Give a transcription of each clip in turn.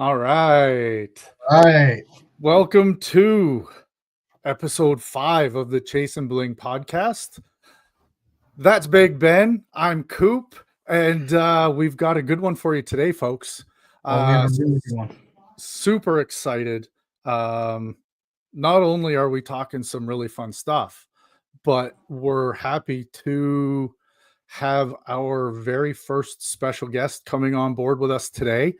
All right. All right. Welcome to episode 5 of the Chasin Bling Podcast. That's Big Ben. I'm Coop, and we've got a good one for you today, folks. Well, we have a really good one. Super excited. Not only are we talking some really fun stuff, but we're happy to have our very first special guest coming on board with us today.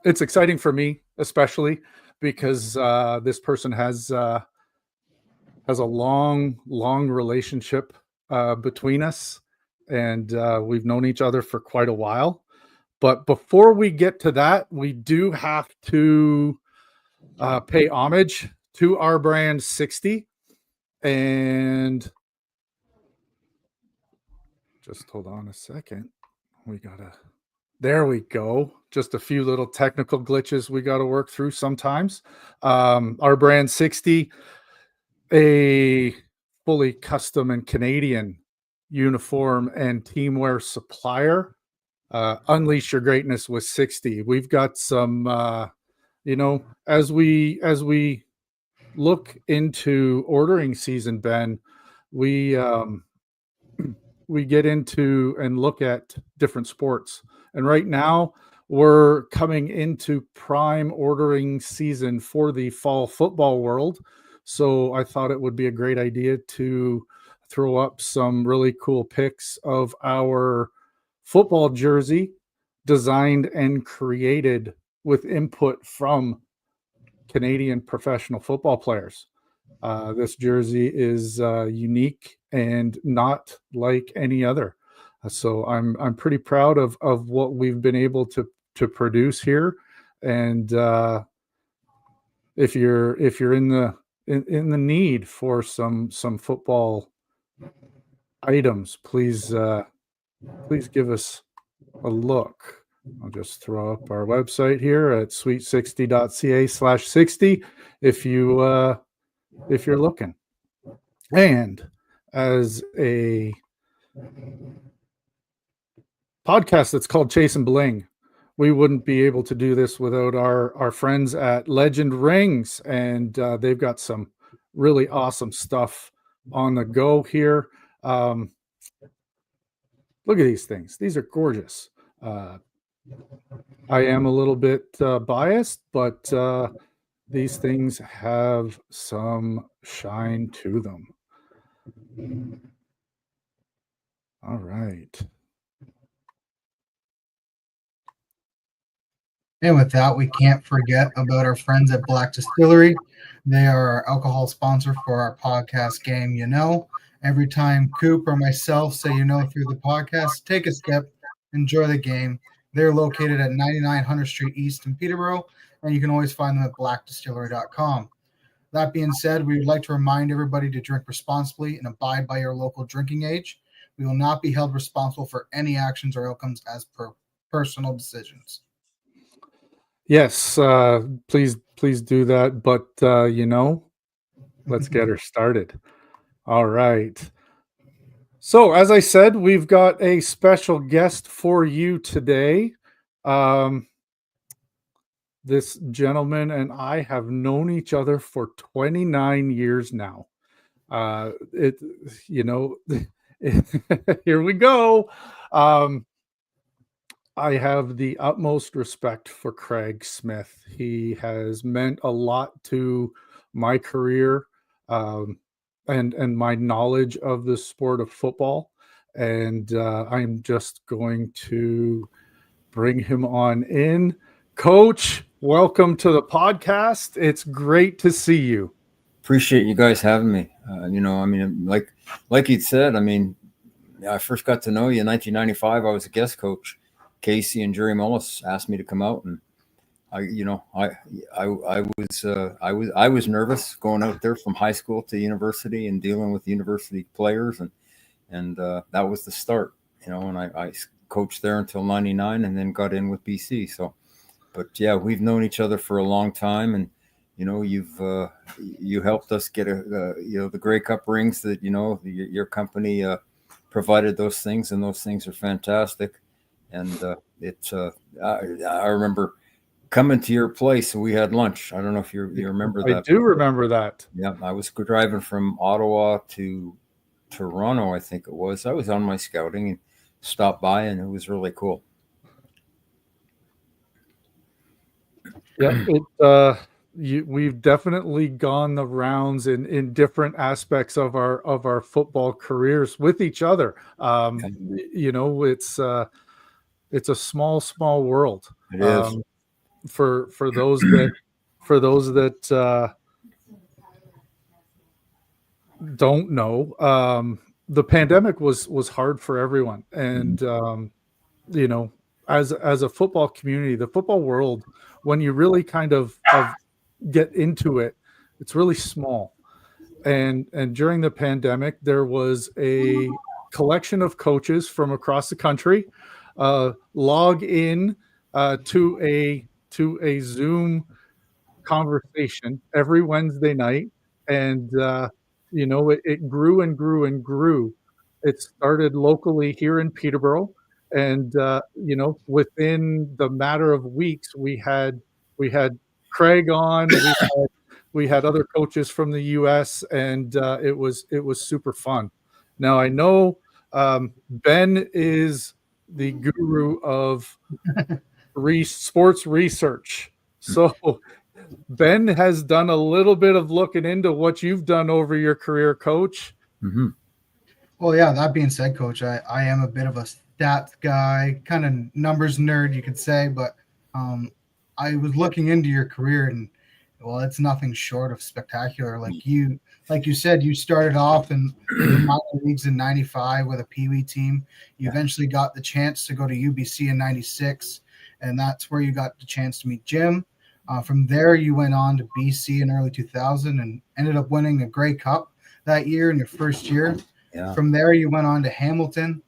It's exciting for me, especially because this person has a long relationship between us, and we've known each other for quite a while. But before we get to that, we do have to pay homage to our brand 60. And just hold on a second. There we go. Just a few little technical glitches we got to work through sometimes. Our brand 60, a fully custom and Canadian uniform and teamwear supplier. Unleash your greatness with 60. We've got some, as we look into ordering season, Ben, we get into and look at different sports. And right now we're coming into prime ordering season for the fall football world. So I thought it would be a great idea to throw up some really cool pics of our football jersey designed and created with input from Canadian professional football players. This jersey is unique and not like any other. So I'm pretty proud of what we've been able to produce here. And if you're in the need for some football items, please give us a look. I'll just throw up our website here at sweet60.ca/60 if you're looking. And as a podcast that's called Chasin Bling, we wouldn't be able to do this without our friends at Legend Rings, and they've got some really awesome stuff on the go here. Look at these things. These are gorgeous. I am a little bit biased, but these things have some shine to them. All right. And with that, we can't forget about our friends at Black Distillery. They are our alcohol sponsor for our podcast game, Every time Coop or myself say through the podcast, take a step, enjoy the game. They're located at 9900 Street East in Peterborough, and you can always find them at blackdistillery.com. That being said, we would like to remind everybody to drink responsibly and abide by your local drinking age. We will not be held responsible for any actions or outcomes as per personal decisions. Yes, please do that. But, let's get her started. All right. So, as I said, we've got a special guest for you today. This gentleman and I have known each other for 29 years now. Here we go. I have the utmost respect for Craig Smith. He has meant a lot to my career and my knowledge of the sport of football. And I'm just going to bring him on in. Coach, welcome to the podcast. It's great to see you. Appreciate you guys having me. Like you said, I first got to know you in 1995. I was a guest coach. Casey and Jerry Mullis asked me to come out, and I was nervous going out there from high school to university and dealing with university players, and that was the start. And I coached there until 99, and then got in with BC. So, but yeah, we've known each other for a long time, and you helped us get the Grey Cup rings that your company provided those things, and those things are fantastic. And I remember coming to your place and we had lunch. I don't know if you remember that. I do remember that. Yeah, I was driving from Ottawa to Toronto, I think it was. I was on my scouting and stopped by, and it was really cool. Yeah, we've definitely gone the rounds in different aspects of our football careers with each other. You know, it's a small world. It is. For those that don't know, the pandemic was hard for everyone, and you know, as a football community, the football world, when you really kind of get into it, it's really small. And during the pandemic, there was a collection of coaches from across the country log in to a Zoom conversation every Wednesday night, and you know, it grew and grew and grew. It started locally here in Peterborough, and you know, within the matter of weeks, we had Craig on. We had other coaches from the U.S., and it was super fun. Now I know Ben is the guru of sports research, so Ben has done a little bit of looking into what you've done over your career, Coach. Mm-hmm. Well, yeah, that being said, Coach, I am a bit of a stats guy, kind of numbers nerd, you could say, but I was looking into your career, and well, it's nothing short of spectacular. Like you said, you started off in the minor leagues in '95 with a Pee Wee team. You eventually got the chance to go to UBC in '96, and that's where you got the chance to meet Jim. From there, you went on to BC in early 2000 and ended up winning a Grey Cup that year in your first year. Yeah. From there, you went on to Hamilton,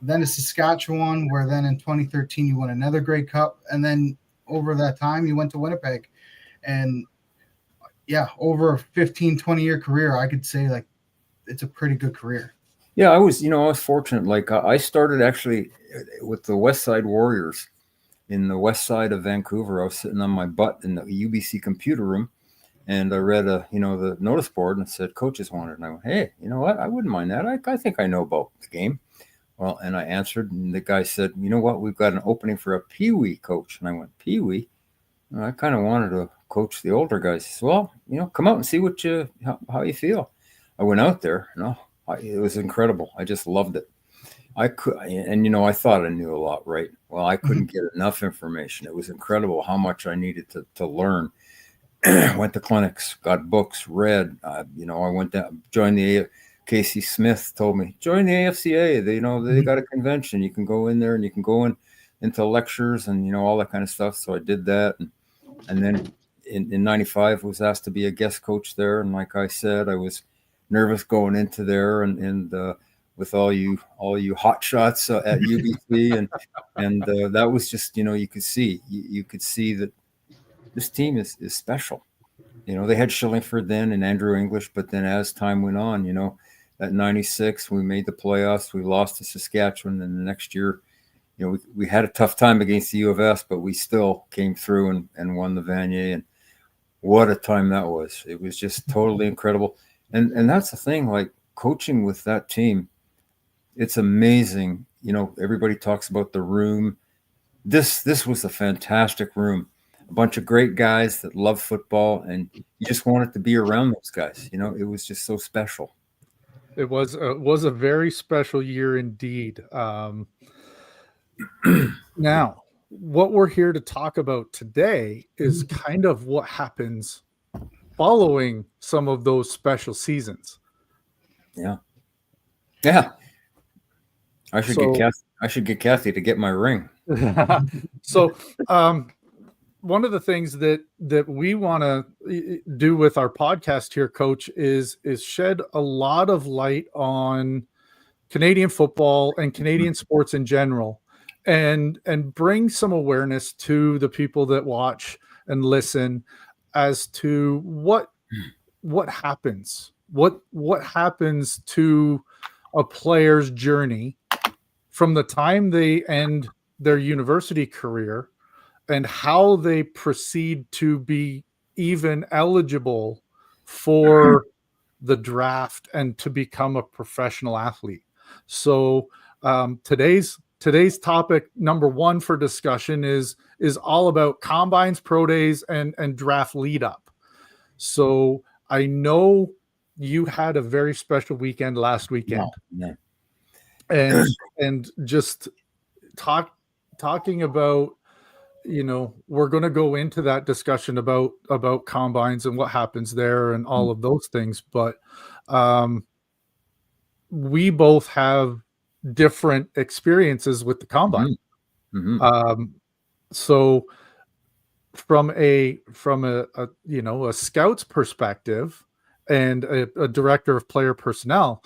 then to Saskatchewan, where then in 2013 you won another Grey Cup, and then over that time you went to Winnipeg. And yeah, over a 15, 20-year career, I could say like it's a pretty good career. Yeah, I was fortunate. Like I started actually with the West Side Warriors in the west side of Vancouver. I was sitting on my butt in the UBC computer room, and I read the notice board, and it said coaches wanted. And I went, hey, you know what? I wouldn't mind that. I think I know about the game. Well, and I answered, and the guy said, you know what? We've got an opening for a Pee Wee coach. And I went, Pee Wee? Well, I kind of wanted to coach the older guys. He said, well, come out and see how you feel. I went out there. It was incredible. I just loved it. I thought I knew a lot, right? Well, I couldn't get enough information. It was incredible how much I needed to learn. Went to clinics, got books, read. I went down, joined the Casey Smith told me, join the AFCA. They got a convention. You can go in there and you can go into lectures and, all that kind of stuff. So I did that. And then in 95 was asked to be a guest coach there. And like I said, I was nervous going into there and with all you hot shots at UBC and that was just, you could see that this team is special. They had Shillingford then and Andrew English, but then as time went on, at 96, we made the playoffs. We lost to Saskatchewan, and the next year, we had a tough time against the U of S, but we still came through and won the Vanier. And what a time that was! It was just totally incredible. And that's the thing, like coaching with that team, it's amazing. Everybody talks about the room. This was a fantastic room. A bunch of great guys that love football, and you just wanted to be around those guys. It was just so special. It was a very special year indeed. Now, what we're here to talk about today is kind of what happens following some of those special seasons. Yeah. I should get Kathy to get my ring. So, one of the things that we want to do with our podcast here, Coach, is shed a lot of light on Canadian football and Canadian sports in general, and bring some awareness to the people that watch and listen as to what happens, what happens to a player's journey from the time they end their university career and how they proceed to be even eligible for the draft and to become a professional athlete. So today's topic number one for discussion is all about combines, pro days, and draft lead up. So I know you had a very special weekend last weekend. No. And just talking about, we're going to go into that discussion about combines and what happens there and all of those things. But we both have different experiences with the combine. So from a scout's perspective and a director of player personnel,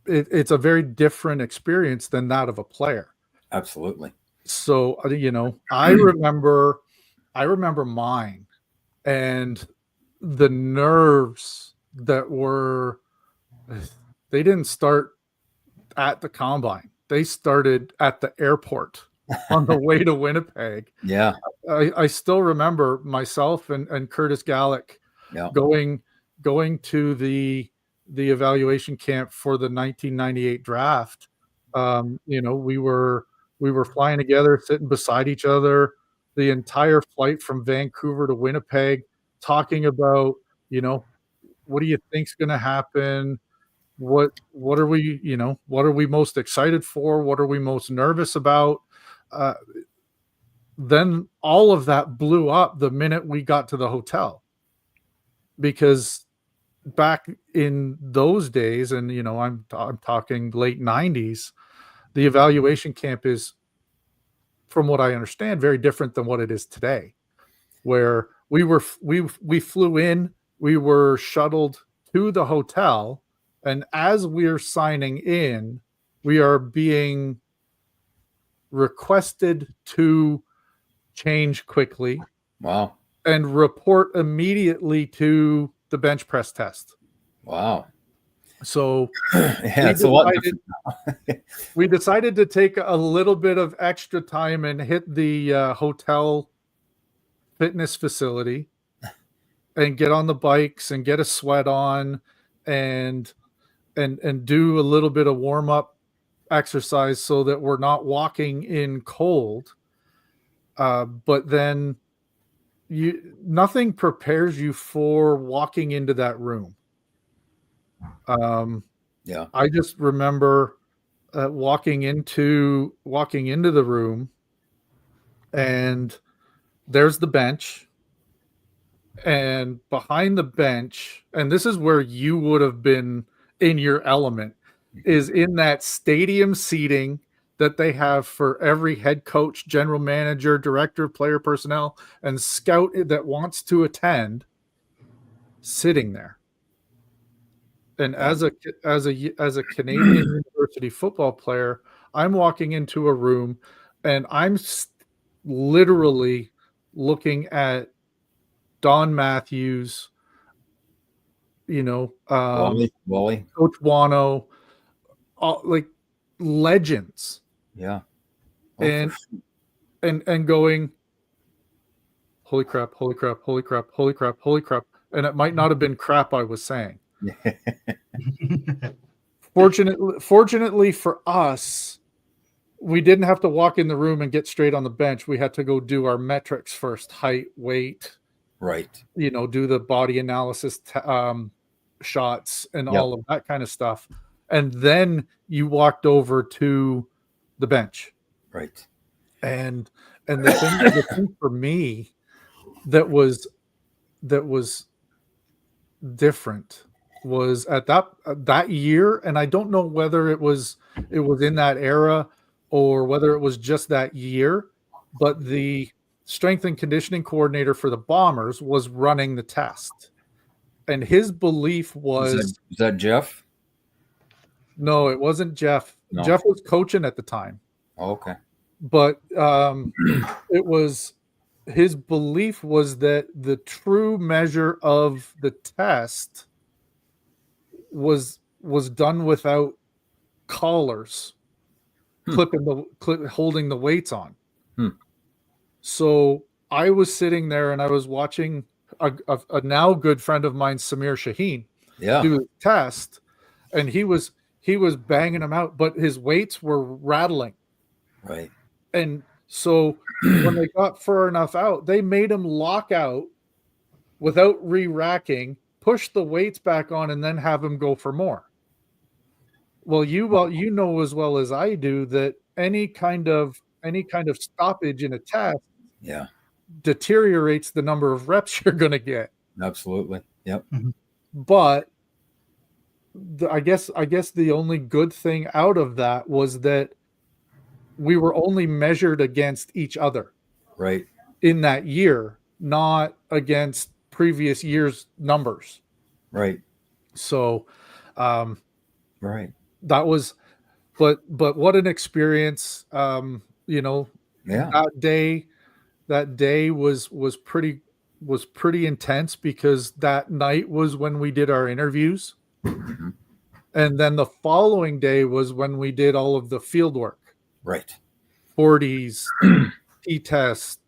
it's a very different experience than that of a player. Absolutely. So, I remember mine and the nerves that they didn't start at the combine. They started at the airport on the way to Winnipeg. Yeah. I still remember myself and Curtis Gallick going to the evaluation camp for the 1998 draft. We were flying together, sitting beside each other the entire flight from Vancouver to Winnipeg, talking about, what do you think's going to happen? What are we most excited for? What are we most nervous about? Then all of that blew up the minute we got to the hotel, because back in those days, and I'm talking late 90s, the evaluation camp is, from what I understand, very different than what it is today, where we flew in, we were shuttled to the hotel, and as we're signing in, we are being requested to change quickly. Wow. And report immediately to the bench press test. Wow. So we decided to take a little bit of extra time and hit the hotel fitness facility and get on the bikes and get a sweat on and do a little bit of warm up exercise so that we're not walking in cold. But then nothing prepares you for walking into that room. I just remember walking into the room, and there's the bench, and behind the bench, and this is where you would have been in your element, is in that stadium seating that they have for every head coach, general manager, director of player personnel, and scout that wants to attend, sitting there. And as a Canadian university football player, I'm walking into a room and I'm literally looking at Don Matthews, Wally. Coach Wano, like legends. Yeah. And going, holy crap, holy crap, holy crap, holy crap, holy crap. And it might not have been crap I was saying. Fortunately for us, we didn't have to walk in the room and get straight on the bench. We had to go do our metrics first: height, weight, right? Do the body analysis shots and all of that kind of stuff, and then you walked over to the bench, right? And the thing for me that was different was at that year, and I don't know whether it was in that era or whether it was just that year, but the strength and conditioning coordinator for the Bombers was running the test, and his belief was is that Jeff? No, it wasn't Jeff. No. Jeff was coaching at the time. Oh, okay, but it was. His belief was that the true measure of the test was done without collars. holding the weights on. Hmm. So I was sitting there and I was watching a now good friend of mine, Samir Shaheen, Yeah. do the test, and he was banging them out, but his weights were rattling. Right. And so when they got far enough out, they made him lock out without re-racking, push the weights back on, and then have him go for more. Well, you know as well as I do that any kind of stoppage in a test Yeah. deteriorates the number of reps you're going to get. Absolutely. Yep. But I guess the only good thing out of that was that we were only measured against each other. Right. In that year, not against previous year's numbers. Right. So, right. That was, but what an experience. Yeah. That day was pretty intense because that night was when we did our interviews. Mhm. And then the following day was when we did all of the field work. Right. 40s, T-tests,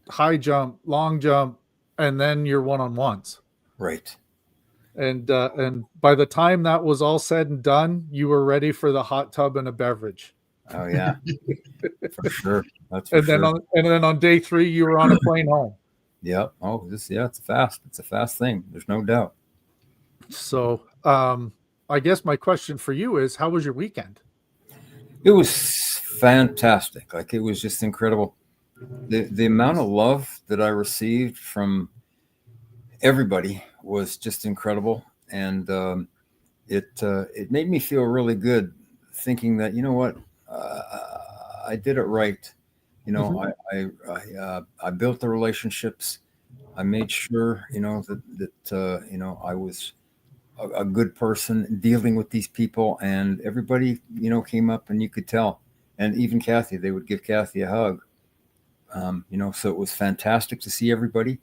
high jump, long jump, and then your one-on-ones. Right. And by the time that was all said and done, you were ready for the hot tub and a beverage. Oh yeah. For sure. That's for And then sure. on day 3, you were on a plane home. Yep. Oh, it's a fast thing. There's no doubt. So, I guess my question for you is, how was your weekend? It was fantastic. Like, it was just incredible. The amount of love that I received from everybody was just incredible, and it made me feel really good, thinking that, you know what, I did it right. You know, I built the relationships. I made sure, that I was a good person dealing with these people, and everybody, came up, and you could tell. And even Kathy, they would give Kathy a hug. So it was fantastic to see everybody.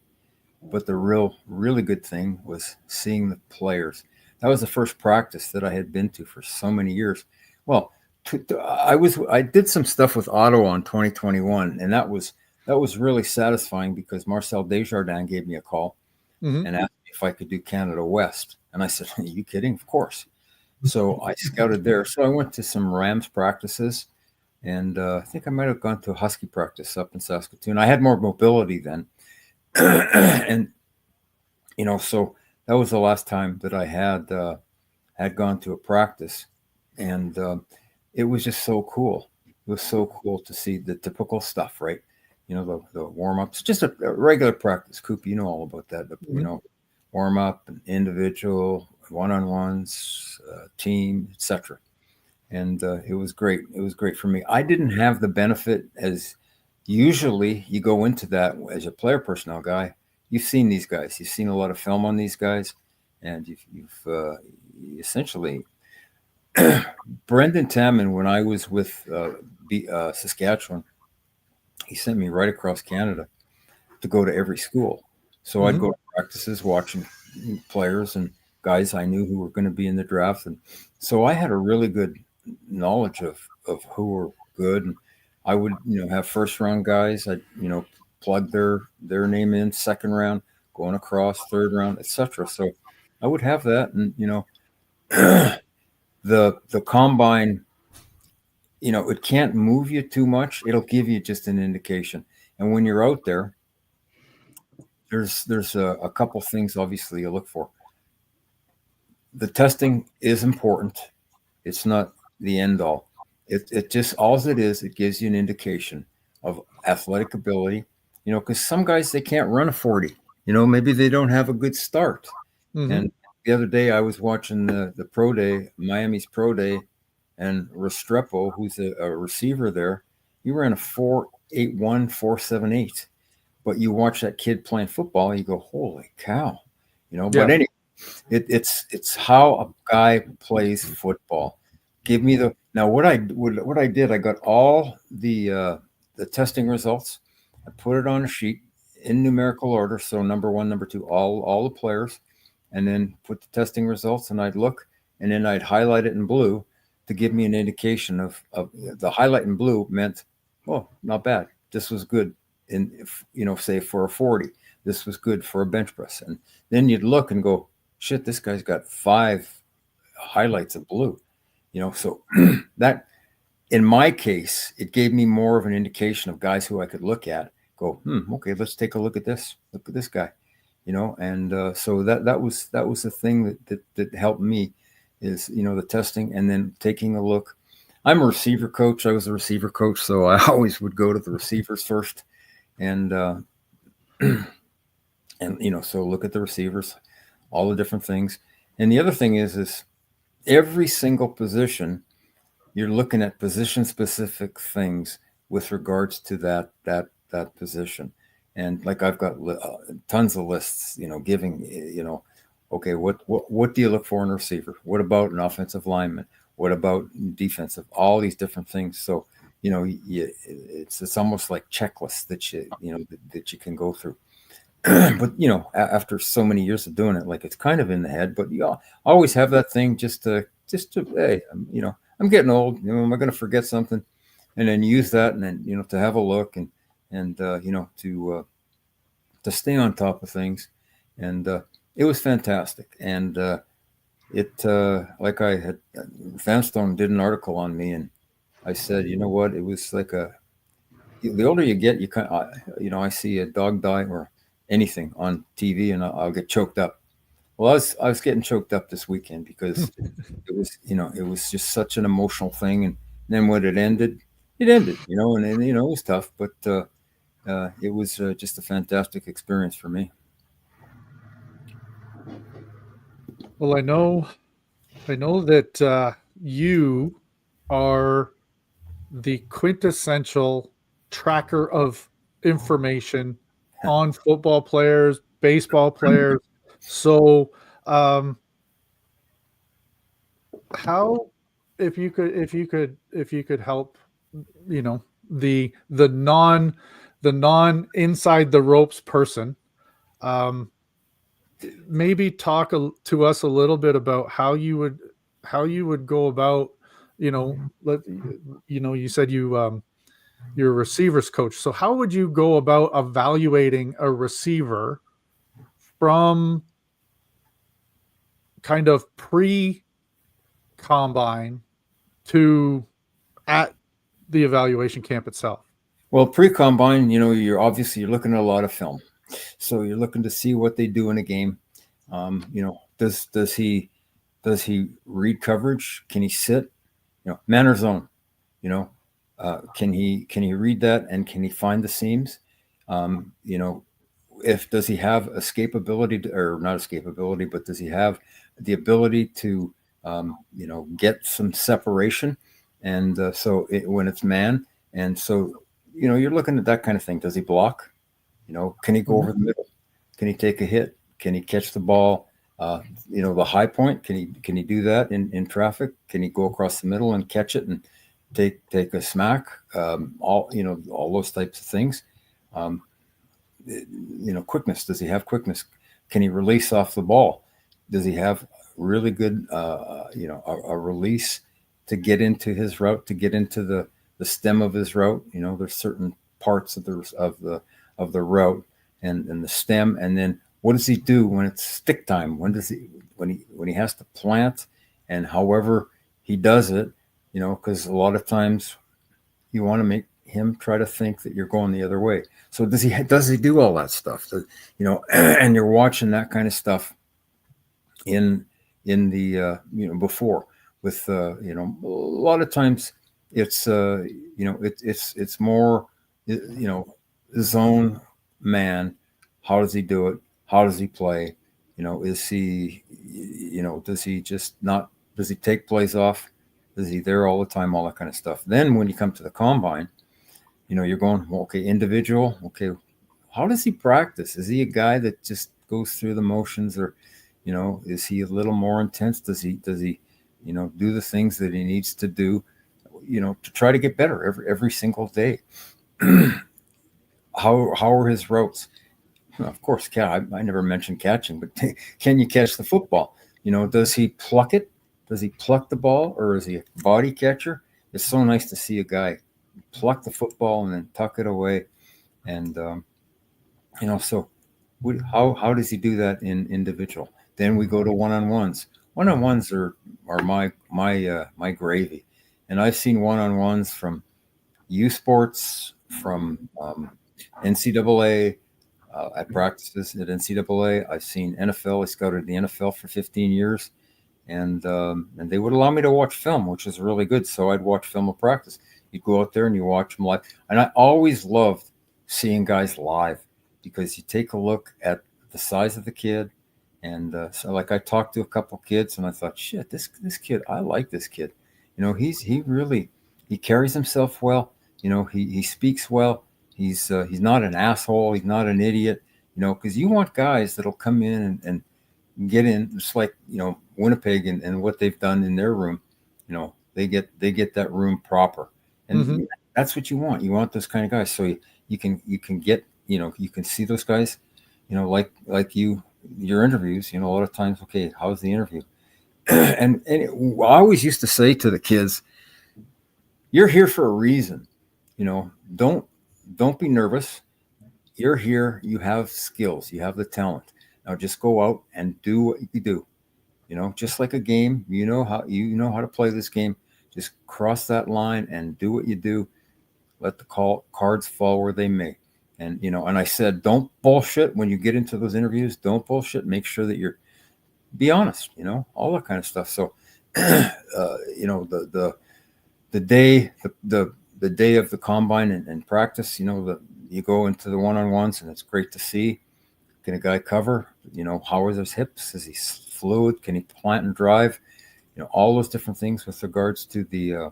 But the really good thing was seeing the players. That was the first practice that I had been to for so many years. Well, I did some stuff with Ottawa in 2021, and that was really satisfying because Marcel Desjardins gave me a call and asked me if I could do Canada West. And I said, "Are you kidding? Of course." So I scouted there. So I went to some Rams practices, and I think I might have gone to a Husky practice up in Saskatoon. I had more mobility then. And, so that was the last time that I had gone to a practice. And it was just so cool. It was so cool to see the typical stuff, right? The warm-ups, just a regular practice. Coop, you know all about that. Warm-up, individual, one-on-ones, team, etc. And it was great. It was great for me. I didn't have the benefit, as usually you go into that as a player personnel guy. You've seen these guys. You've seen a lot of film on these guys, and you've essentially Brendan Tamman, when I was with Saskatchewan, he sent me right across Canada to go to every school. So I'd go to practices watching players and guys I knew who were going to be in the draft. And so I had a really good knowledge of who were good. And I would, have first round guys. I'd, plug their name in, second round, going across, third round, etc. So I would have that. And, the combine, it can't move you too much. It'll give you just an indication. And when you're out there, there's a couple things obviously you look for. The testing is important. It's not the end all. It just, all it is, it gives you an indication of athletic ability, because some guys, they can't run a 40, maybe they don't have a good start. And the other day I was watching the pro day, Miami's pro day, and Restrepo, who's a receiver there, he ran a 4.81, 4.78. But you watch that kid playing football, and you go, holy cow, But anyway, it's how a guy plays football. Give me what I did. I got all the testing results. I put it on a sheet in numerical order, so number 1, number 2, all the players, and then put the testing results. And I'd look, and then I'd highlight it in blue. to give me an indication of the highlight in blue meant, oh, not bad. This was good say for a 40. This was good for a bench press. And then you'd look and go, shit, this guy's got 5 highlights of blue. So that, in my case, it gave me more of an indication of guys who I could look at, go, okay, let's take a look at this. Look at this guy, and so that was the thing that helped me is, the testing and then taking a look. I'm a receiver coach. I was a receiver coach, so I always would go to the receivers first, and so look at the receivers, all the different things. And the other thing is every single position, you're looking at position-specific things with regards to that position. And like I've got tons of lists, giving, okay, what do you look for in a receiver? What about an offensive lineman? What about defensive? All these different things. So, it's almost like checklists that you can go through. But after so many years of doing it, like, it's kind of in the head. But you always have that thing just to hey, I'm getting old. Am I going to forget something? And then use that, and then to have a look and to stay on top of things. And it was fantastic. And like I had, Vanstone did an article on me, and I said, you know what? It was like the older you get, you kind of, I see a dog die or anything on TV, and I'll get choked up. Well, I was getting choked up this weekend because it was just such an emotional thing. And then when it ended, and then, it was tough, but it was just a fantastic experience for me. Well, I know that you are the quintessential tracker of information on football players, baseball players. So, how, if you could help, the non inside the ropes person, maybe talk to us a little bit about how you would go about, you said you're a receivers coach. So how would you go about evaluating a receiver from kind of pre-combine to at the evaluation camp itself? Well, pre-combine, you're looking at a lot of film. So you're looking to see what they do in a game. Does he read coverage? Can he sit? Man or zone? Can he read that, and can he find the seams? Does he have escapability or not escapability, but does he have the ability to get some separation? And when it's man, and so you're looking at that kind of thing. Does he block? Can he go over the middle? Can he take a hit? Can he catch the ball? The high point, can he do that in traffic? Can he go across the middle and catch it and take a smack? All those types of things. Quickness. Does he have quickness? Can he release off the ball? Does he have really good, a release to get into his route, to get into the stem of his route? There's certain parts of the route and the stem, and then what does he do when it's stick time? When he has to plant, and however he does it, because a lot of times you want to make him try to think that you're going the other way. So does he do all that stuff? And you're watching that kind of stuff in the before with a lot of times it's it's more zone man. How does he do it? How does he play? Is he, does he take plays off? Is he there all the time? All that kind of stuff. Then when you come to the combine, you're going, well, okay, individual. Okay. How does he practice? Is he a guy that just goes through the motions, or, is he a little more intense? Does he, do the things that he needs to do, to try to get better every single day? How are his routes? Of course, I never mentioned catching, but can you catch the football? Does he pluck it? Does he pluck the ball, or is he a body catcher? It's so nice to see a guy pluck the football and then tuck it away. And, so how does he do that in individual? Then we go to one-on-ones. One-on-ones are my gravy. And I've seen one-on-ones from USPORTS, from NCAA, at practices at NCAA. I've seen NFL. I scouted the NFL for 15 years. And they would allow me to watch film, which is really good. So I'd watch film of practice. You go out there and you watch them live. And I always loved seeing guys live, because you take a look at the size of the kid. And so like I talked to a couple kids and I thought, shit, this kid, I like this kid. He carries himself well. He speaks well. He's not an asshole. He's not an idiot, because you want guys that'll come in and get in, just like, Winnipeg and what they've done in their room. They get that room proper. And that's what you want. You want those kind of guys. So you can get, you can see those guys, like your interviews, a lot of times, okay, how's the interview? I always used to say to the kids, you're here for a reason. Don't be nervous. You're here. You have skills. You have the talent. Now just go out and do what you do. Just like a game, you know how to play this game. Just cross that line and do what you do. Let the cards fall where they may. And, and I said, don't bullshit when you get into those interviews. Don't bullshit. Make sure that be honest, all that kind of stuff. So, the day of the combine and practice, you go into the one-on-ones and it's great to see. Can a guy cover? How are his hips? Is he fluid? Can he plant and drive? All those different things with regards to the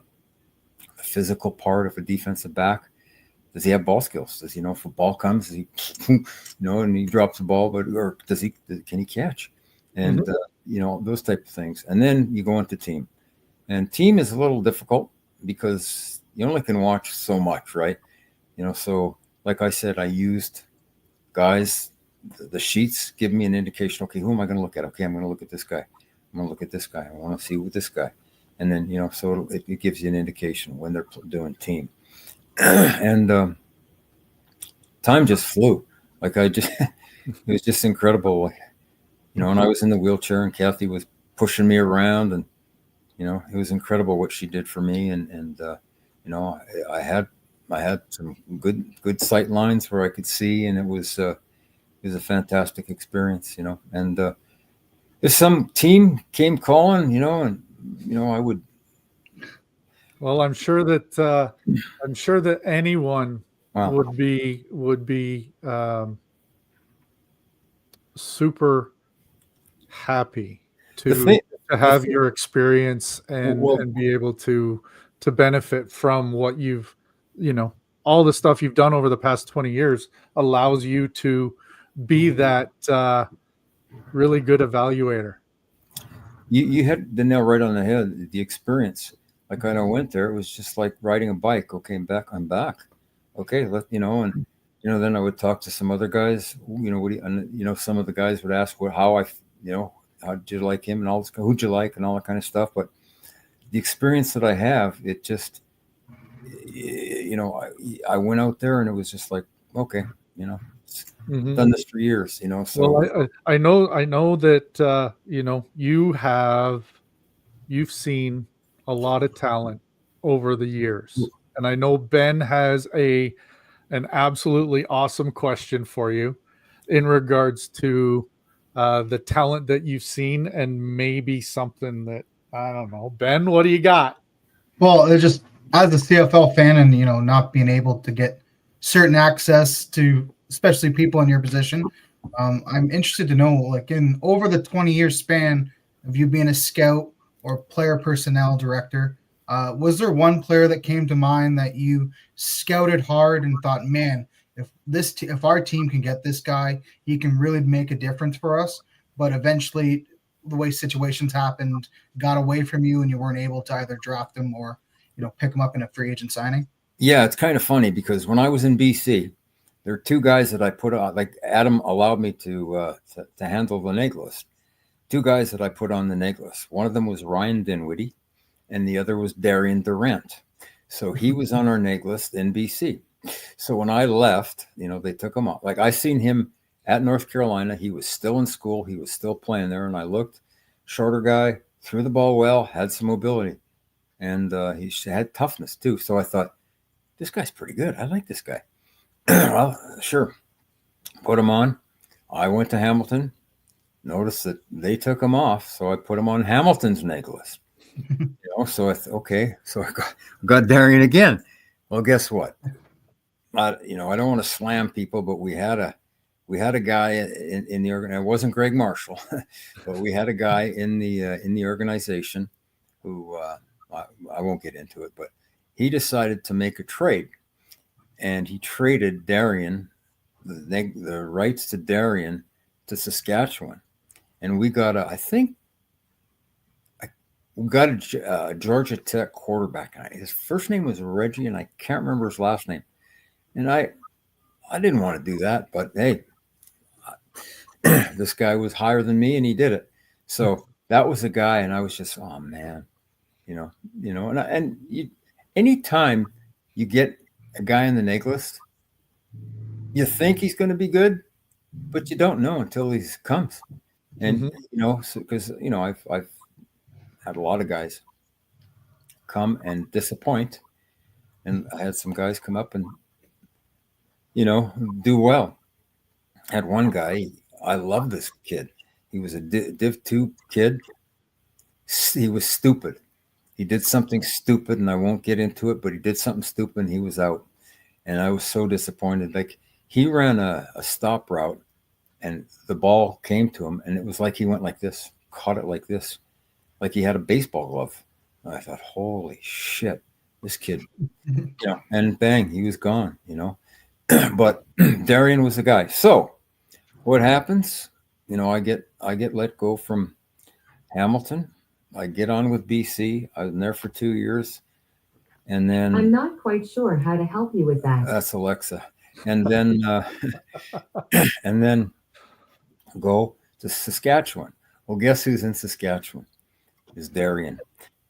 physical part of a defensive back. Does he have ball skills? Does he know if a ball comes, does he, and he drops the ball, or can he catch? And, those type of things. And then you go into team. And team is a little difficult because you only can watch so much, right? So like I said, I used guys, the sheets give me an indication. Okay, who am I going to look at? Okay, I'm going to look at this guy. I'm going to look at this guy. I want to see with this guy. And then, so it gives you an indication when they're doing team. And time just flew. Like it was just incredible. And I was in the wheelchair and Kathy was pushing me around, and, it was incredible what she did for me. And I had some good sight lines where I could see, and it was a fantastic experience, and if some team came calling, and, I would. Well, I'm sure that anyone would be super happy to have your experience and be able to benefit from what you've, all the stuff you've done over the past 20 years allows you to be that really good evaluator. You hit the nail right on the head. The experience. Like when I went there, it was just like riding a bike. Okay, I'm back. Okay, and then I would talk to some other guys. Some of the guys would ask how did you like him and all this, who'd you like and all that kind of stuff. But the experience that I have, it just, I went out there and it was just like, okay, done this for years, So well, I know that you've seen a lot of talent over the years, and I know Ben has an absolutely awesome question for you in regards to the talent that you've seen, and maybe something that, I don't know. Ben, what do you got? Well, it's just, as a CFL fan and, not being able to get certain access to, especially people in your position, I'm interested to know, like, in over the 20-year span of you being a scout or player personnel director, was there one player that came to mind that you scouted hard and thought, man, if our team can get this guy, he can really make a difference for us, but eventually the way situations happened got away from you and you weren't able to either draft him or, pick him up in a free agent signing? Yeah, it's kind of funny because when I was in BC, there are two guys that I put out, like Adam allowed me to handle the neg list. two guys that I put on the neg list. One of them was Ryan Dinwiddie, and the other was Darian Durant. So he was on our neg list in BC. So when I left, they took him off. Like, I seen him at North Carolina. He was still in school. He was still playing there. And I looked, shorter guy, threw the ball well, had some mobility. And he had toughness too. So I thought, this guy's pretty good. I like this guy. Well, sure. Put him on. I went to Hamilton. Noticed that they took him off. So I put him on Hamilton's neg list. So okay. So I got Darian again. Well, guess what? I don't want to slam people, but we had a guy in the organ. It wasn't Greg Marshall, but we had a guy in the organization who I won't get into it, but he decided to make a trade, and he traded Darian, the rights to Darian, to Saskatchewan, and we got we got a Georgia Tech quarterback. His first name was Reggie, and I can't remember his last name. And I didn't want to do that, but hey, this guy was higher than me, and he did it. So that was the guy, and I was just, oh man, anytime you get a guy on the neg list, you think he's going to be good, but you don't know until he comes. And because I've had a lot of guys come and disappoint, and I had some guys come up and do well. Had one guy, I love this kid. He was a Div 2 kid. He was stupid. He did something stupid, and I won't get into it, but he did something stupid, and he was out. And I was so disappointed. Like, he ran a stop route, and the ball came to him, and it was like he went like this, caught it like this, like he had a baseball glove. And I thought, holy shit, this kid, and bang, he was gone, But Darian was the guy. So what happens? I get let go from Hamilton. I get on with BC. I was there for 2 years. And then I'm not quite sure how to help you with that. That's Alexa. And then and then go to Saskatchewan. Well, guess who's in Saskatchewan? Is Darian.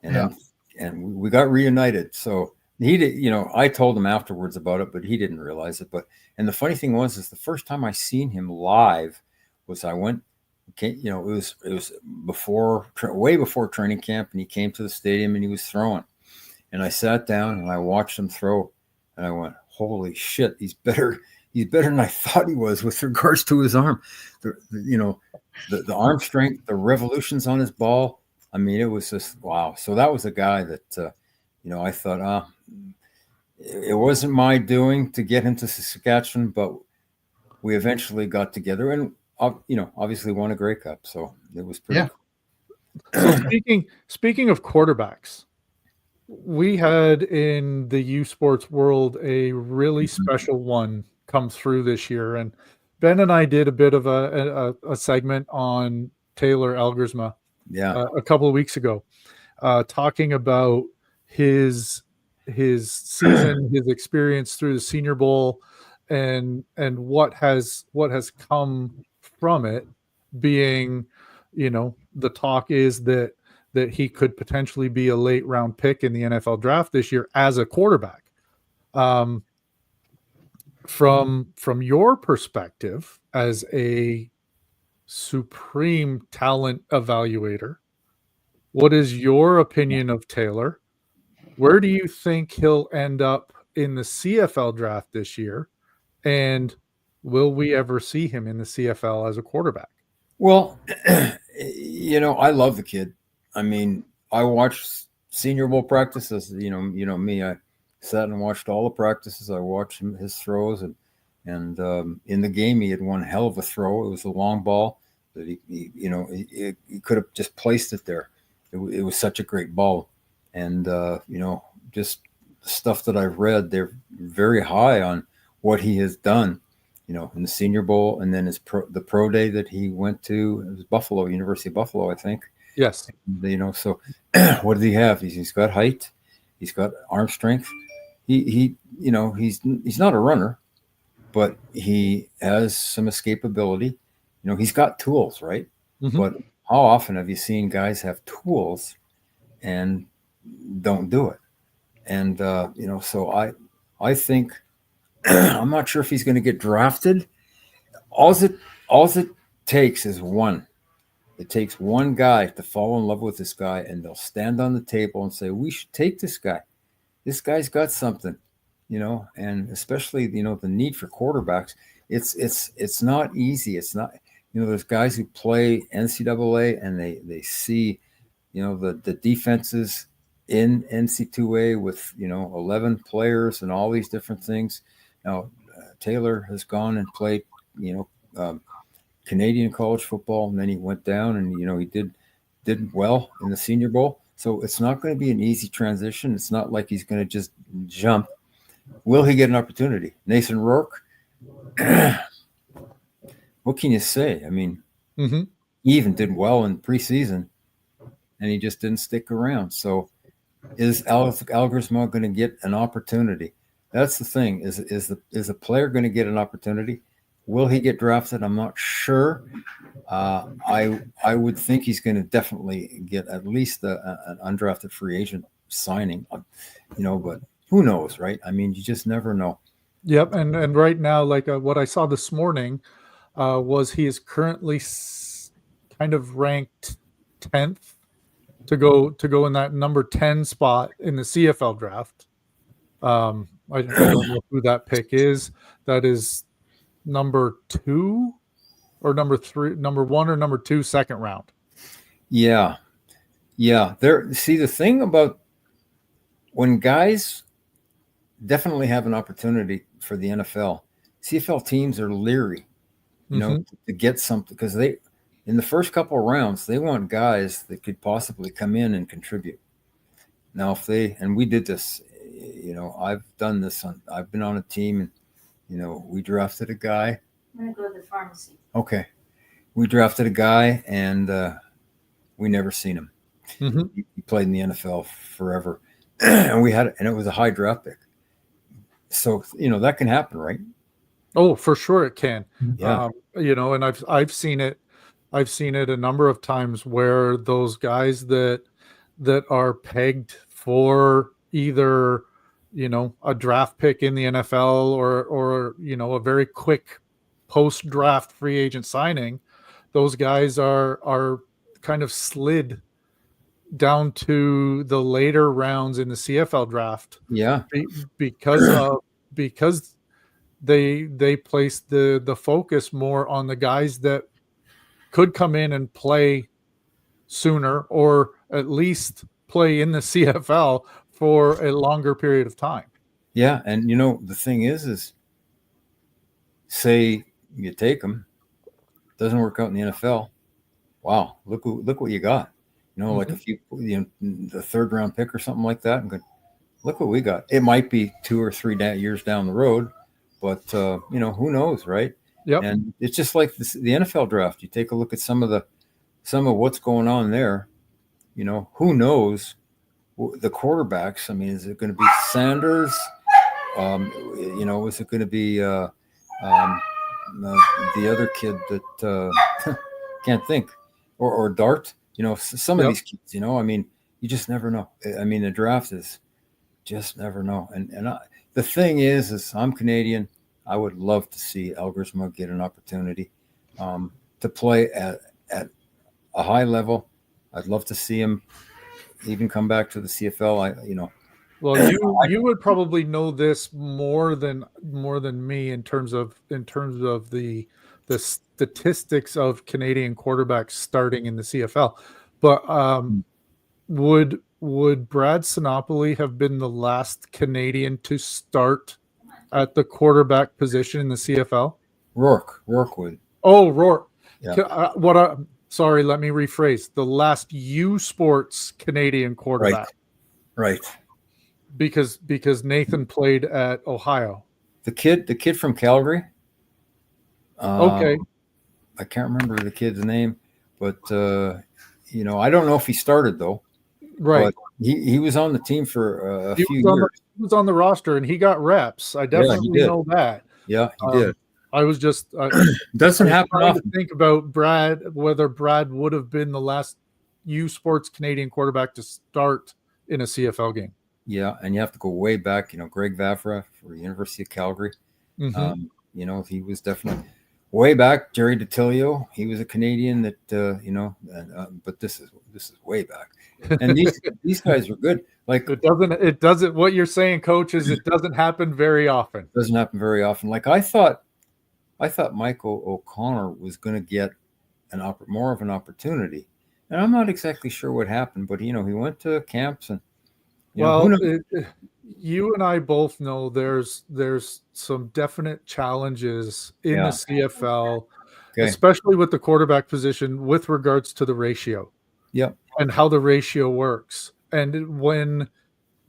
And we got reunited. So he did, I told him afterwards about it, but he didn't realize it. And the funny thing is the first time I seen him live was it was way before training camp, and he came to the stadium and he was throwing. And I sat down and I watched him throw, and I went, holy shit, he's better than I thought he was with regards to his arm. The arm strength, the revolutions on his ball. I mean, it was just wow. So that was a guy that I thought, it wasn't my doing to get him to Saskatchewan, but we eventually got together and, obviously won a Grey Cup. So it was pretty cool. So speaking of quarterbacks, we had in the U Sports world a really special one come through this year. And Ben and I did a bit of a segment on Taylor Elgersma a couple of weeks ago, talking about his season, his experience through the Senior Bowl, and what has come from it, being, the talk is that he could potentially be a late round pick in the NFL draft this year as a quarterback. From your perspective as a supreme talent evaluator, what is your opinion of Taylor? Where do you think he'll end up in the CFL draft this year? And will we ever see him in the CFL as a quarterback? Well, I love the kid. I mean, I watched Senior Bowl practices. You know me. I sat and watched all the practices. I watched his throws, and in the game he had one hell of a throw. It was a long ball that he could have just placed it there. It was such a great ball, and just the stuff that I've read, they're very high on what he has done. In the Senior Bowl, and then the pro day that he went to, it was Buffalo, University of Buffalo, I think. Yes. So what does he have? He's got height. He's got arm strength. He's not a runner, but he has some escapability. He's got tools, right? Mm-hmm. But how often have you seen guys have tools and don't do it? And so I think I'm not sure if he's going to get drafted. All it takes is one. It takes one guy to fall in love with this guy, and they'll stand on the table and say, "We should take this guy. This guy's got something," And especially the need for quarterbacks. It's not easy. It's not. There's guys who play NCAA and they see the defenses in NC2A with 11 players and all these different things. Now Taylor has gone and played Canadian college football, and then he went down and he did well in the Senior Bowl. So it's not going to be an easy transition. It's not like he's going to just jump. Will he get an opportunity? Nathan Rourke. What can you say? I mean, Mm-hmm. he even did well in preseason, and he just didn't stick around. So is Algersma going to get an opportunity? That's the thing. Is the player going to get an opportunity? Will he get drafted? I'm not sure. I would think he's going to definitely get at least an undrafted free agent signing, but who knows, right? I mean, you just never know. Yep, and right now, like what I saw this morning, was he is currently kind of ranked 10th to go in that number 10 spot in the CFL draft. I don't know who that pick is. That is number 2 or number 3, number 1 or number 2, second round. Yeah. See, the thing about when guys definitely have an opportunity for the NFL, CFL teams are leery, to get something, because they, in the first couple of rounds, they want guys that could possibly come in and contribute. Now, and we did this, I've done this I've been on a team, and, we drafted a guy. I'm going to go to the pharmacy. Okay. We drafted a guy, and we never seen him. Mm-hmm. He played in the NFL forever, and it was a high draft pick. So, that can happen, right? Oh, for sure it can. Yeah. And I've seen it. I've seen it a number of times where those guys that are pegged for either, a draft pick in the NFL or a very quick post-draft free agent signing, those guys are kind of slid down to the later rounds in the CFL draft. Yeah. Because they place the focus more on the guys that could come in and play sooner, or at least play in the CFL for a longer period of time. Yeah, and the thing is say you take them, doesn't work out in the NFL. Wow, look what you got. Like if you the third round pick or something like that, and go, look what we got. It might be 2 or 3 years down the road, but who knows, right? Yep. And it's just like the NFL draft. You take a look at some of what's going on there. Who knows the quarterbacks? I mean, is it going to be Sanders? Is it going to be the other kid that can't think, or Dart? Some of these kids. I mean, you just never know. I mean, the draft is just never know. And the thing is I'm Canadian. I would love to see Algersma get an opportunity to play at a high level. I'd love to see him even come back to the CFL. Well, you would probably know this more than me in terms of the statistics of Canadian quarterbacks starting in the CFL. But would Brad Sinopoli have been the last Canadian to start at the quarterback position in the CFL? Rourke would. Oh, Rourke. Yeah. Sorry, let me rephrase. The last USPORTS Canadian quarterback. Right. Because Nathan played at Ohio. The kid from Calgary. Okay. I can't remember the kid's name, but I don't know if he started though. Right. But he was on the team for a few years. He was on the roster and he got reps. I definitely know that. Yeah, he did. I was just Doesn't I was happen trying often. to think about whether Brad would have been the last U Sports Canadian quarterback to start in a CFL game. Yeah, and you have to go way back. Greg Vavra for the University of Calgary. Mm-hmm. He was definitely way back. Jerry DiTilio, he was a Canadian that but this is way back. And these guys were good. Like It doesn't. What you're saying, Coach, is it doesn't happen very often. Doesn't happen very often. Like I thought Michael O'Connor was going to get more of an opportunity, and I'm not exactly sure what happened. But he went to camps and. You and I both know there's some definite challenges in the CFL, especially with the quarterback position with regards to the ratio. Yep. And how the ratio works. And when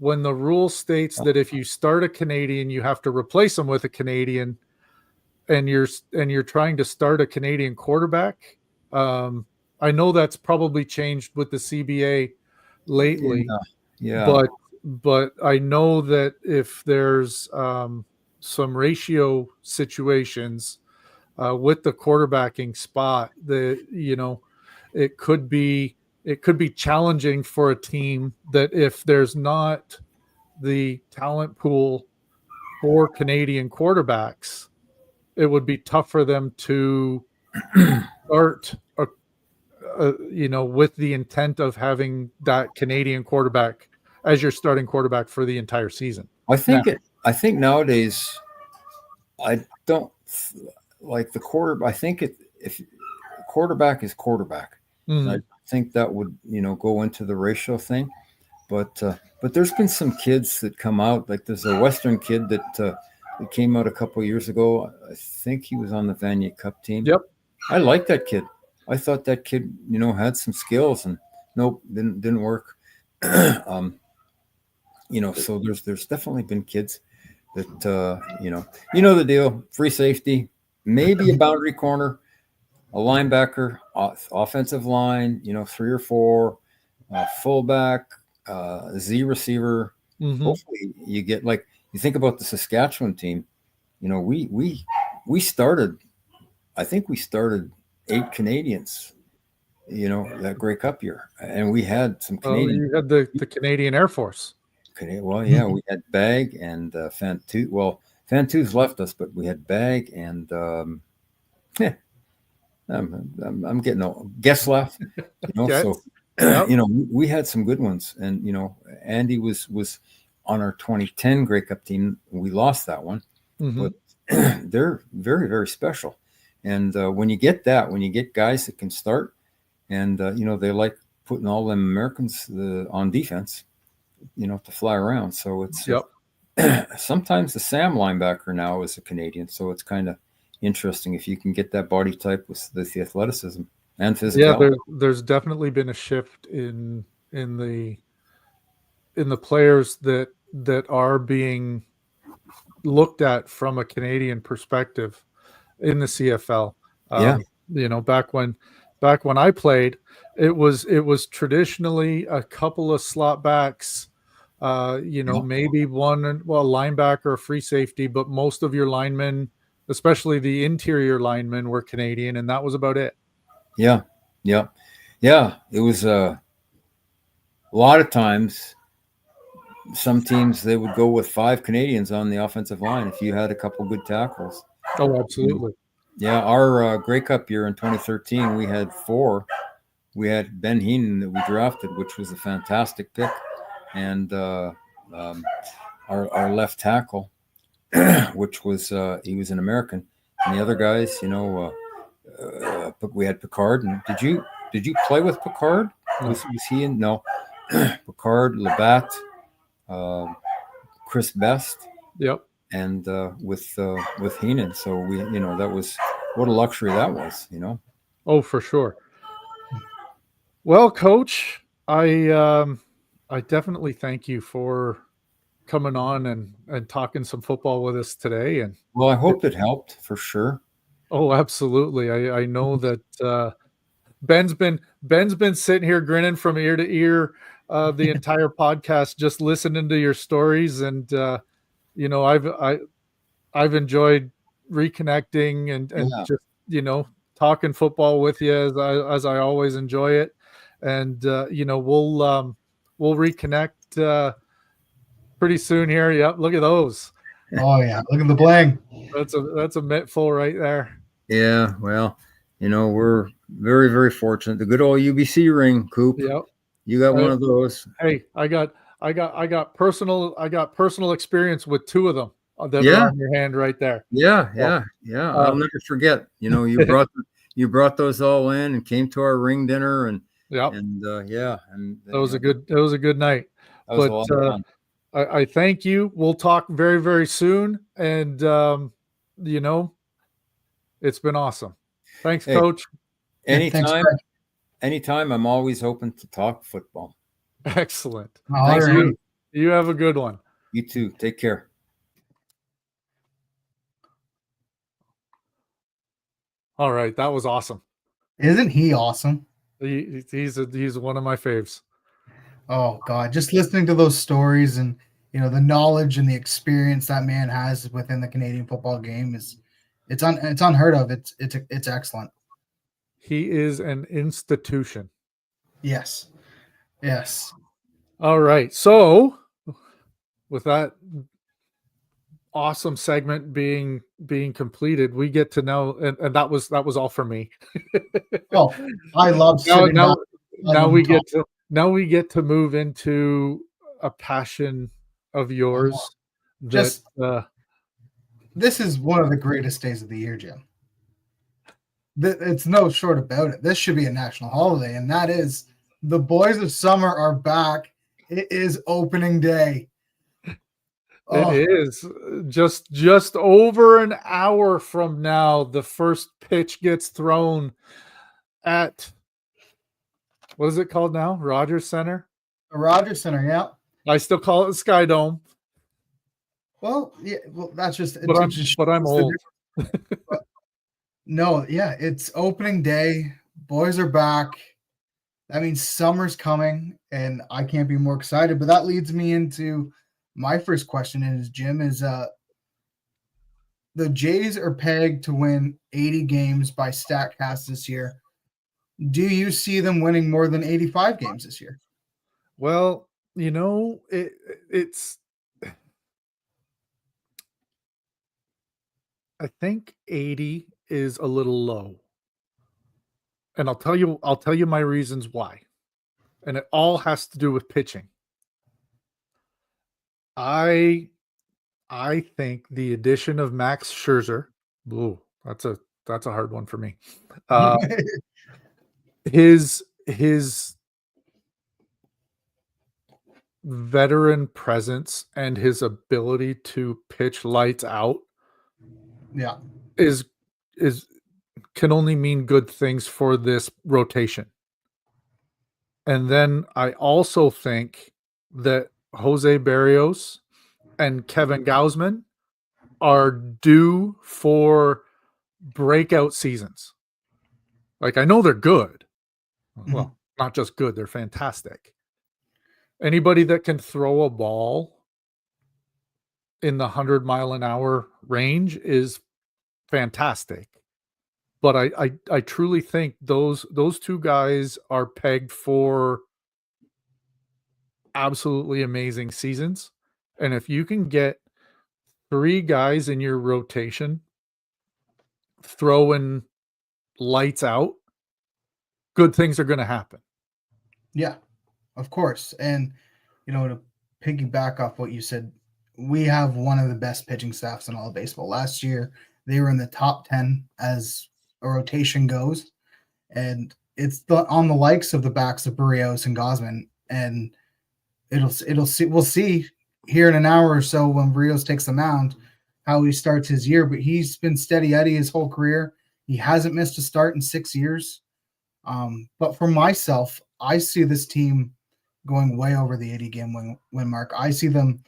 the rule states that if you start a Canadian, you have to replace them with a Canadian, and you're trying to start a Canadian quarterback, I know that's probably changed with the CBA lately. Yeah. But I know that if there's some ratio situations with the quarterbacking spot, that it could be challenging for a team that if there's not the talent pool for Canadian quarterbacks, it would be tough for them to start with the intent of having that Canadian quarterback as your starting quarterback for the entire season. I think nowadays, I don't like the quarterback. I think if quarterback is quarterback, I think that would go into the ratio thing. But there's been some kids that come out. Like there's a Western kid that came out a couple of years ago. I think he was on the Vanier Cup team. Yep, I like that kid. I thought that kid had some skills, and nope, didn't work. So there's definitely been kids that the deal. Free safety, maybe a boundary corner, a linebacker, offensive line, 3 or 4, fullback, Z receiver. Mm-hmm. Hopefully you get, like, you think about the Saskatchewan team. We started. I think we started 8 Canadians. That Grey Cup year, and we had some Canadian. You had the Canadian Air Force. Well, yeah, we had Bag and Fantu. Well, Fantu's left us, but we had Bag and I'm getting old. Getzlaff, so we had some good ones, and Andy was on our 2010 Grey Cup team. We lost that one, but they're very, very special. And when you get guys that can start, and they like putting all them Americans on defense, to fly around. So it's sometimes the Sam linebacker now is a Canadian, so it's kind of interesting if you can get that body type with the athleticism and physical. Yeah, there's definitely been a shift in the players that are being looked at from a Canadian perspective in the CFL. Back when I played, it was traditionally a couple of slot backs, maybe one linebacker or free safety, but most of your linemen, especially the interior linemen, were Canadian, and that was about it. Yeah. It was a lot of times. Some teams, they would go with 5 Canadians on the offensive line if you had a couple good tackles. Oh, absolutely. Yeah, our Grey Cup year in 2013, we had 4. We had Ben Heenan that we drafted, which was a fantastic pick, and our left tackle, which was he was an American, and the other guys, we had Picard. And did you play with Picard? No. Was he in? No, Picard, Labatt, Chris Best. Yep. And with Heenan, so we, that was, what a luxury that was, Oh, for sure. Well, Coach, I definitely thank you for coming on and talking some football with us today. And well, I hope it helped for sure. Oh, absolutely. I know that Ben's been sitting here grinning from ear to ear the entire podcast, just listening to your stories, and I've enjoyed reconnecting and Yeah. just, talking football with you as I always enjoy it. And, we'll reconnect pretty soon here. Yep. Look at those. Oh yeah, look at the bling. That's a mitt full right there. Yeah. Well, we're very, very fortunate. The good old UBC ring, Coop. Yep. You got one of those. Hey, I got personal experience with two of them that are on your hand right there. Yeah. I'll never forget. You brought those all in and came to our ring dinner and it was a good night. That was a lot of fun. I thank you. We'll talk very, very soon. And it's been awesome. Thanks, Coach. Anytime, I'm always open to talk football. Excellent. Thanks, you have a good one. You too. Take care. All right. That was awesome. Isn't he awesome? He's one of my faves. Oh God, just listening to those stories and the knowledge and the experience that man has within the Canadian football game it's unheard of. It's excellent. He is an institution. Yes. All right. So with that awesome segment being completed, we get to know, and that was all for me. Oh, I love now we get to move into a passion of yours. This is one of the greatest days of the year, Jim. It's no short about it. This should be a national holiday, and that is the boys of summer are back. It is opening day. It is just over an hour from now. The first pitch gets thrown at, what is it called now? Rogers Center? The Rogers Center, yeah. I still call it the Sky Dome. Well, yeah. Well, that's just. But I'm old. No, yeah. It's opening day. Boys are back. That means summer's coming, and I can't be more excited. But that leads me into my first question: Jim, the Jays are pegged to win 80 games by StatCast this year. Do you see them winning more than 85 games this year? Well, it's. I think 80 is a little low. And I'll tell you my reasons why. And it all has to do with pitching. I think the addition of Max Scherzer, that's a hard one for me. His veteran presence and his ability to pitch lights out can only mean good things for this rotation. And then I also think that Jose Barrios and Kevin Gausman are due for breakout seasons. Like, I know they're good. Well, not just good, they're fantastic. Anybody that can throw a ball in the 100-mile-an-hour range is fantastic. But I truly think those two guys are pegged for absolutely amazing seasons. And if you can get 3 guys in your rotation throwing lights out, good things are going to happen. Yeah, of course. And, to piggyback off what you said, we have one of the best pitching staffs in all of baseball. Last year, they were in the top 10 as a rotation goes. And it's on the likes of the backs of Barrios and Gausman. And we'll see here in an hour or so when Barrios takes the mound how he starts his year. But he's been steady Eddie his whole career. He hasn't missed a start in 6 years. But for myself, I see this team going way over the 80-game win mark. I see them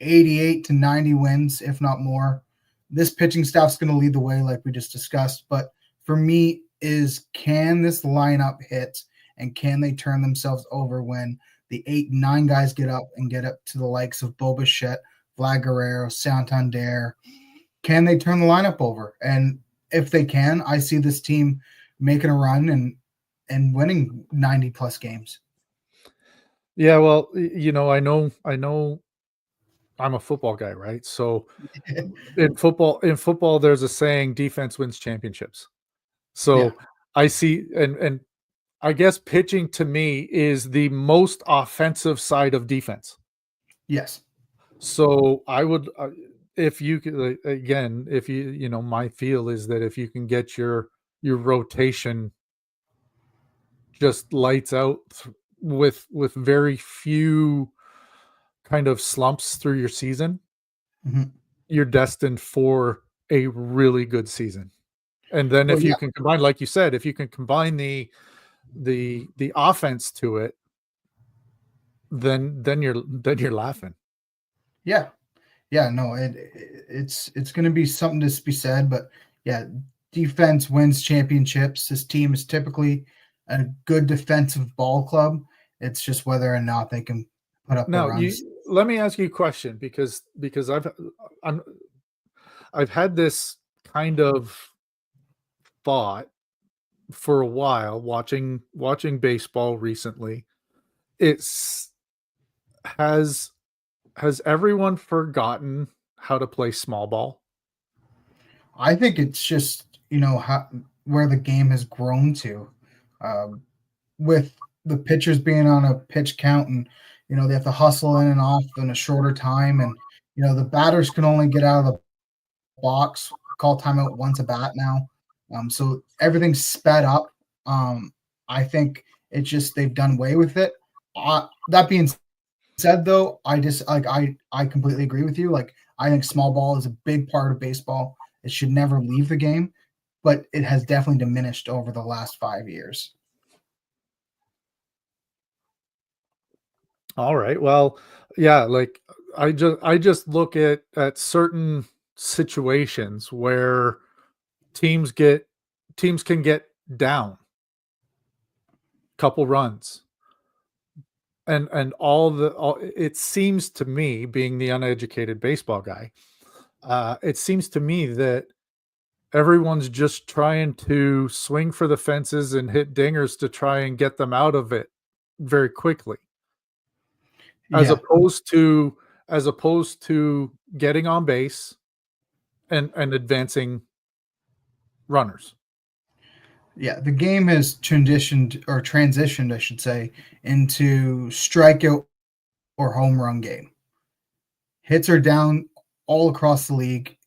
88 to 90 wins, if not more. This pitching staff's going to lead the way, like we just discussed. But for me, can this lineup hit, and can they turn themselves over when the 8 and 9 guys get up to the likes of Bo Bichette, Vlad Guerrero, Santander, can they turn the lineup over? And if they can, I see this team making a run and winning 90 plus games. Yeah, well, I know I'm a football guy, right? So in football, there's a saying, defense wins championships. So Yeah. I see, and I guess pitching to me is the most offensive side of defense. Yes. So I would, if you could, again, if my feel is that if you can get your rotation just lights out with very few kind of slumps through your season, Mhm. you're destined for a really good season. And then Well, if you yeah. can combine, like you said, if you can combine the offense to it, then you're laughing. Yeah. Yeah, no, it's going to be something to be said, but yeah, defense wins championships. This team is typically a good defensive ball club. It's just whether or not they can put up the Now, runs. let me ask you a question, because I've had this kind of thought for a while watching baseball recently. It's has everyone forgotten how to play small ball? I think it's just how where the game has grown to, um, with the pitchers being on a pitch count, and they have to hustle in and off in a shorter time, and the batters can only get out of the box, call timeout once a bat now. So everything's sped up. I think it's just they've done away with it. That being said, though, I completely agree with you. Like, I think small ball is a big part of baseball. It should never leave the game, but it has definitely diminished over the last 5 years. All right. Well, yeah, like I just look at certain situations where teams can get down couple runs, and all it seems to me, being the uneducated baseball guy, it seems to me that everyone's just trying to swing for the fences and hit dingers to try and get them out of it very quickly, as Yeah, opposed to getting on base and advancing runners. yeah. The game has transitioned, I should say, into strikeout or home run game. Hits are down all across the league.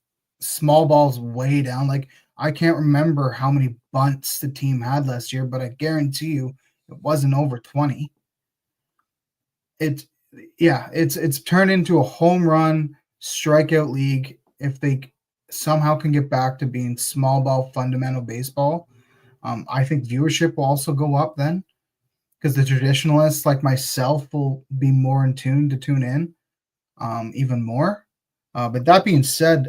Small ball's way down. Like, I can't remember how many bunts the team had last year, but I guarantee you it wasn't over 20. It's it's turned into a home run strikeout league. If they somehow can get back to being small ball fundamental baseball, I think viewership will also go up then, because the traditionalists like myself will be more in tune to tune in even more. But that being said,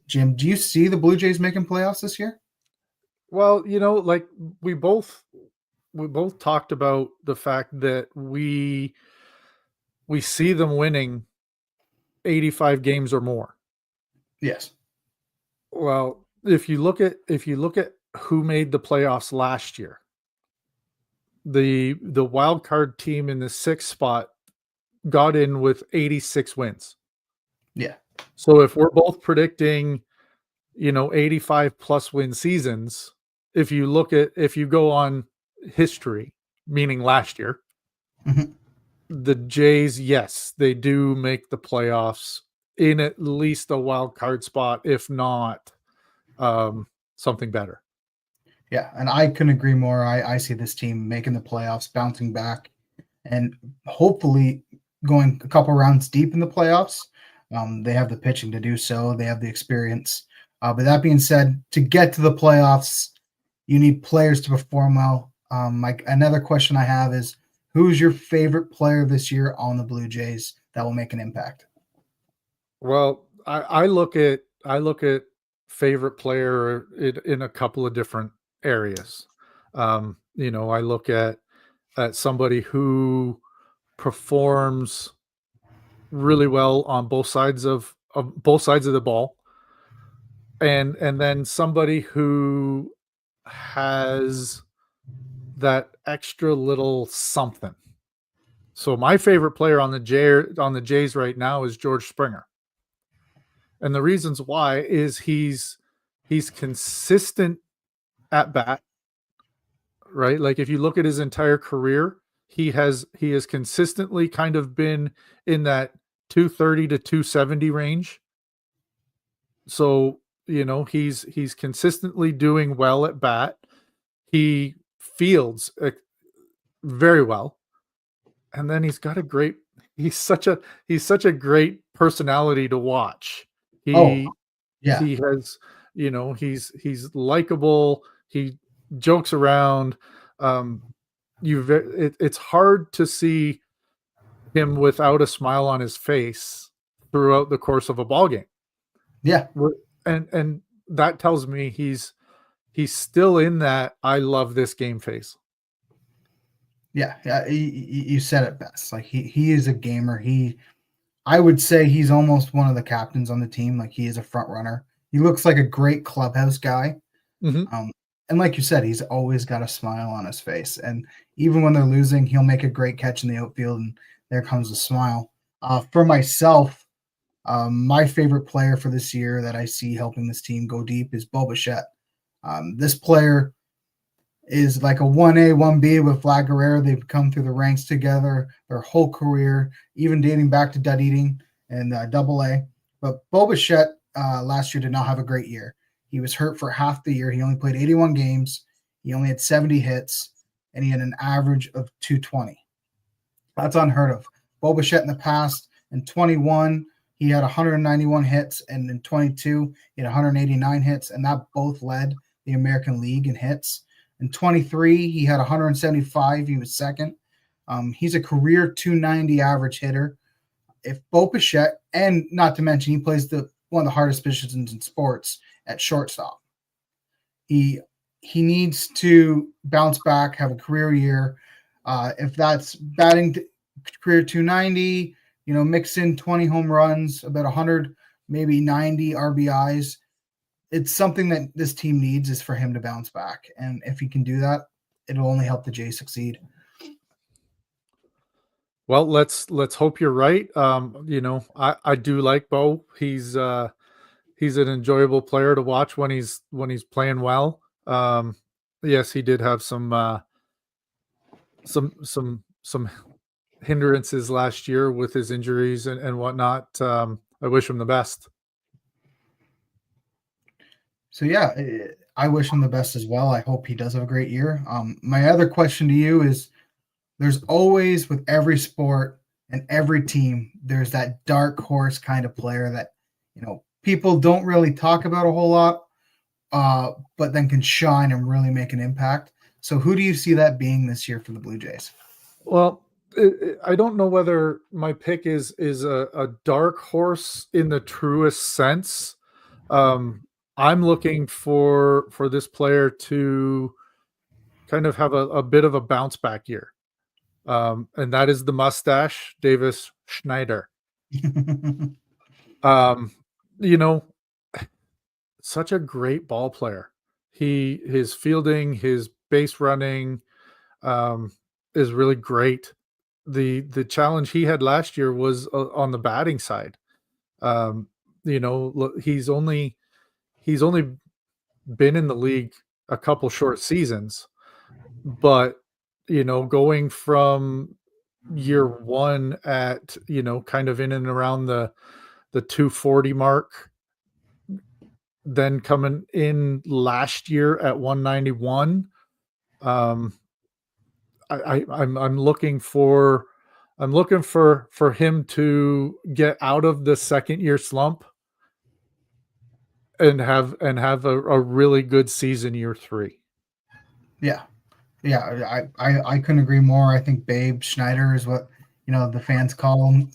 Jim, do you see the Blue Jays making playoffs this year? Well, like we both talked about the fact that we see them winning 85 games or more. Yes. Well, if you look at who made the playoffs last year, the wild card team in the 6th spot got in with 86 wins. Yeah. So if we're both predicting, 85 plus win seasons, if you go on history, meaning last year, Mhm. the Jays, yes, they do make the playoffs in at least a wild card spot, if not something better. Yeah, and I couldn't agree more. I see this team making the playoffs, bouncing back, and hopefully going a couple rounds deep in the playoffs. They have the pitching to do so. They have the experience. But that being said, to get to the playoffs, you need players to perform well. Another question I have is, who's your favorite player this year on the Blue Jays that will make an impact? Well, I look at favorite player in a couple of different areas. I look at somebody who performs really well on both sides of the ball. and then somebody who has that extra little something. So my favorite player on the Jays right now is George Springer. And the reasons why is he's consistent at bat, right? Like if you look at his entire career, he has consistently kind of been in that 230 to 270 range. So, he's consistently doing well at bat. He fields very well. And then he's such a great personality to watch. Yeah. He has, he's likable. He jokes around. It's hard to see him without a smile on his face throughout the course of a ball game. Yeah. And that tells me he's still in that I love this game phase. Yeah, you said it best. Like he is a gamer. I would say he's almost one of the captains on the team. Like he is a front runner. He looks like a great clubhouse guy. Mm-hmm. And like you said, he's always got a smile on his face. And even when they're losing, he'll make a great catch in the outfield, and there comes a smile. For myself, my favorite player for this year that I see helping this team go deep is Bo Bichette. This player is like a 1A, 1B with Vlad Guerrero. They've come through the ranks together their whole career, even dating back to Dunedin and AA. But Bo Bichette last year did not have a great year. He was hurt for half the year. He only played 81 games. He only had 70 hits, and he had an average of 220. That's unheard of. Bo Bichette in the past, in 21, he had 191 hits, and in 22, he had 189 hits, and that both led the American League in hits. In 23, he had 175. He was second. He's a career 290 average hitter. If Bo Bichette, and not to mention, he plays one of the hardest positions in sports at shortstop. He needs to bounce back, have a career year. If that's batting career 290, mix in 20 home runs, about 100, maybe 90 RBIs. It's something that this team needs is for him to bounce back. And if he can do that, it'll only help the Jays succeed. Well, let's hope you're right. I do like Bo. He's an enjoyable player to watch when he's playing well. Yes, he did have some hindrances last year with his injuries and whatnot. I wish him the best. So yeah, I wish him the best as well. I hope he does have a great year. My other question to you is, there's always, with every sport and every team, there's that dark horse kind of player that, people don't really talk about a whole lot, but then can shine and really make an impact. So who do you see that being this year for the Blue Jays? Well, I don't know whether my pick is a dark horse in the truest sense. I'm looking for this player to kind of have a bit of a bounce back year. And that is the mustache, Davis Schneider. Such a great ball player. His fielding, his base running is really great. The challenge he had last year was on the batting side. He's only been in the league a couple short seasons, but going from year one at kind of in and around the 240 mark, then coming in last year at 191. I'm looking for him to get out of the second year slump and have a really good season year 3. Yeah, I couldn't agree more. I think Babe Schneider is what the fans call him.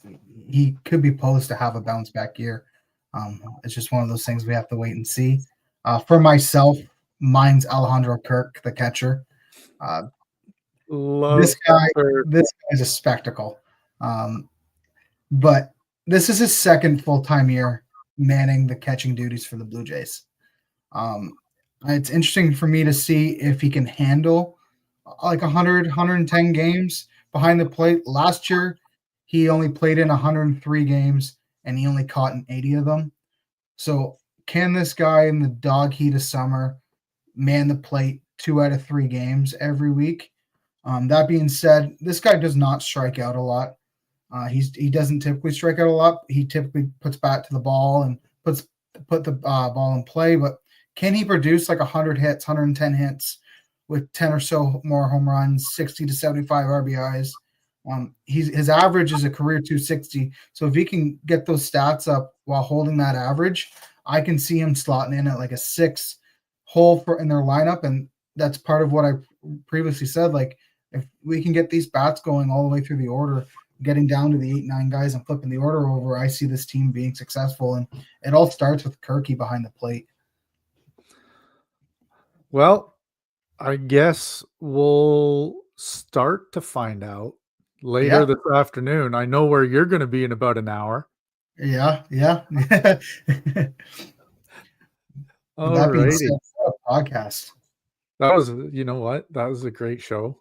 He could be posed to have a bounce back year. It's just one of those things we have to wait and see. For myself, mine's Alejandro Kirk, the catcher. This guy is a spectacle. But this is his second full-time year manning the catching duties for the Blue Jays. It's interesting for me to see if he can handle like 100, 110 games behind the plate. Last year, he only played in 103 games and he only caught in 80 of them. So, can this guy in the dog heat of summer man the plate 2 out of 3 games every week? That being said, this guy does not strike out a lot. He doesn't typically strike out a lot. He typically puts bat to the ball and put the ball in play. But can he produce like 100 hits, 110 hits with 10 or so more home runs, 60 to 75 RBIs? His average is a career 260. So if he can get those stats up while holding that average, I can see him slotting in at like a 6 hole in their lineup. And that's part of what I previously said. Like, if we can get these bats going all the way through the order, getting down to the 8-9 guys and flipping the order over, I see this team being successful. And it all starts with Kirky behind the plate. Well, I guess we'll start to find out later this afternoon. I know where you're going to be in about an hour. Yeah. All that being righty. said, podcast. That was, you know what? That was a great show.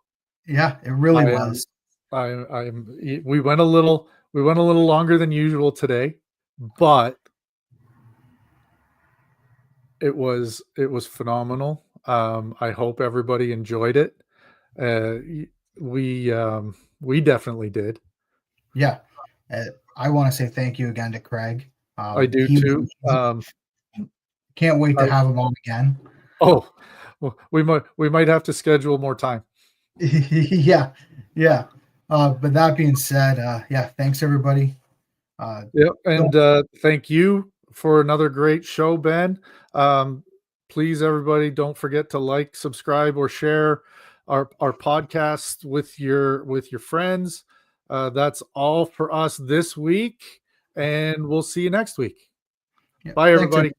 Yeah, it really was. We went a little longer than usual today, but it was phenomenal. I hope everybody enjoyed it. We definitely did. Yeah. I want to say thank you again to Craig. I do too. Can't wait to have him on again. Oh, well, we might have to schedule more time. Yeah. But that being said, thanks everybody. Thank you for another great show, Ben. Please, everybody, don't forget to like, subscribe, or share our podcast with your friends. That's all for us this week, and we'll see you next week. Bye, everybody.